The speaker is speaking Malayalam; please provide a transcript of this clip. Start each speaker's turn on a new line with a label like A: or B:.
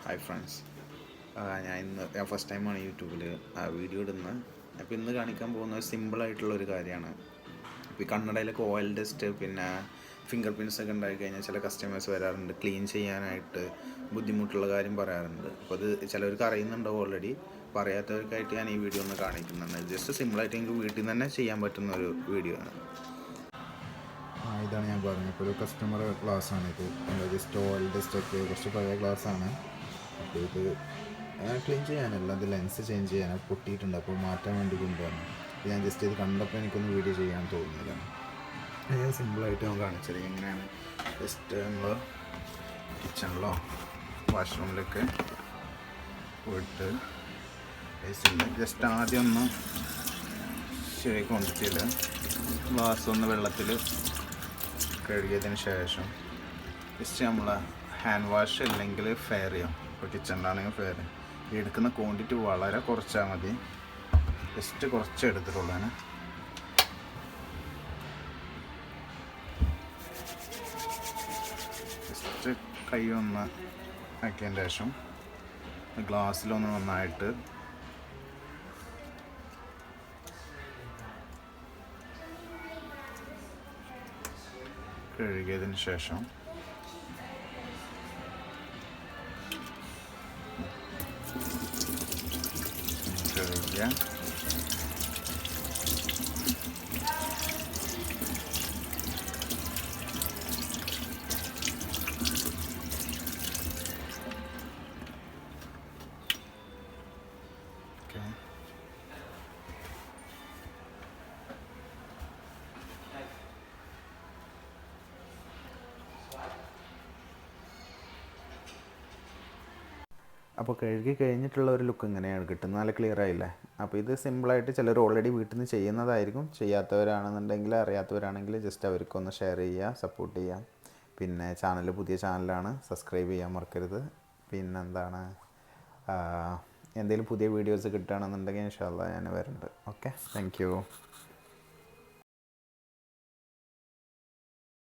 A: ഹായ് ഫ്രണ്ട്സ്, ഞാൻ ഫസ്റ്റ് ടൈമാണ് യൂട്യൂബിൽ വീഡിയോ ഇടുന്നത്. അപ്പോൾ ഇന്ന് കാണിക്കാൻ പോകുന്നത് സിമ്പിളായിട്ടുള്ളൊരു കാര്യമാണ്. ഇപ്പോൾ ഈ കണ്ണടയിലൊക്കെ ഓയിൽ ഡസ്റ്റ് പിന്നെ ഫിംഗർ പ്രിൻറ്റ്സ് ഒക്കെ ഉണ്ടായി കഴിഞ്ഞാൽ ചില കസ്റ്റമേഴ്സ് വരാറുണ്ട്, ക്ലീൻ ചെയ്യാനായിട്ട് ബുദ്ധിമുട്ടുള്ള കാര്യം പറയാറുണ്ട്. അപ്പോൾ അത് ചിലവർക്ക് അറിയുന്നുണ്ടാവും ഓൾറെഡി, പറയാത്തവർക്കായിട്ട് ഞാൻ ഈ വീഡിയോ ഒന്ന് കാണിക്കുന്നുണ്ട്. ജസ്റ്റ് സിമ്പിളായിട്ട് എനിക്ക് വീട്ടിൽ നിന്ന് തന്നെ ചെയ്യാൻ പറ്റുന്ന ഒരു വീഡിയോ ആണ്.
B: ഇതാണ് ഞാൻ പറഞ്ഞത്. ഇപ്പോൾ ഒരു കസ്റ്റമർ ഗ്ലാസ്സാണ് ഇത്. ജസ്റ്റ് ഓയിൽ ഡസ്റ്റൊക്കെ കുറച്ച് പഴയ ഗ്ലാസ്സാണ്. അപ്പോൾ ഇത് ക്ലീൻ ചെയ്യാനല്ല, അത് ലെൻസ് ചേഞ്ച് ചെയ്യാൻ പൊട്ടിയിട്ടുണ്ട്. അപ്പോൾ മാറ്റാൻ വേണ്ടി കൊണ്ടുവന്നു. ഞാൻ ജസ്റ്റ് ഇത് കണ്ടപ്പോൾ എനിക്കൊന്ന് വീഡിയോ ചെയ്യാൻ തോന്നിയതാണ്. ഞാൻ സിമ്പിളായിട്ട് ഞാൻ കാണിച്ചത് എങ്ങനെയാണ്. ജസ്റ്റ് നമ്മൾ കിച്ചണിലോ വാഷ്റൂമിലൊക്കെ പോയിട്ട് ജസ്റ്റ് ആദ്യം ഒന്ന് ചെറിയ ക്വാണ്ടിറ്റിയിൽ ഗ്ലാസ് ഒന്ന് വെള്ളത്തിൽ കഴുകിയതിന് ശേഷം ജസ്റ്റ് നമ്മൾ ഹാൻഡ് വാഷ് അല്ലെങ്കിൽ ഫെയർ ചെയ്യാം. ഇപ്പോൾ കിച്ചണിലാണെങ്കിൽ ഫെയർ ചെയ്യാം. എടുക്കുന്ന ക്വാണ്ടിറ്റി വളരെ കുറച്ചാൽ മതി. ജസ്റ്റ് കുറച്ച് എടുത്തിട്ടുള്ളതാണ്. ജസ്റ്റ് കൈ ഒന്ന് ആക്കിയതിന് ശേഷം ഗ്ലാസ്സിലൊന്ന് നന്നായിട്ട് കഴുകിയതിന് ശേഷം കഴുകിയ അപ്പോൾ കഴുകി കഴിഞ്ഞിട്ടുള്ള ഒരു ലുക്ക് ഇങ്ങനെയാണ് കിട്ടുന്നത്. നല്ല ക്ലിയർ ആയില്ലേ? അപ്പോൾ ഇത് സിമ്പിളായിട്ട് ചിലർ ഓൾറെഡി വീട്ടിൽ നിന്ന് ചെയ്യുന്നതായിരിക്കും. ചെയ്യാത്തവരാണെന്നുണ്ടെങ്കിൽ, അറിയാത്തവരാണെങ്കിൽ ജസ്റ്റ് അവർക്കൊന്ന് ഷെയർ ചെയ്യുക, സപ്പോർട്ട് ചെയ്യാം. പിന്നെ പുതിയ ചാനലാണ്, സബ്സ്ക്രൈബ് ചെയ്യാൻ മറക്കരുത്. പിന്നെന്താണ്, എന്തെങ്കിലും പുതിയ വീഡിയോസ് കിട്ടുകയാണെന്നുണ്ടെങ്കിൽ ഇൻഷാ അല്ലാഹ് ഞാൻ വരുന്നുണ്ട്. Okay, thank you.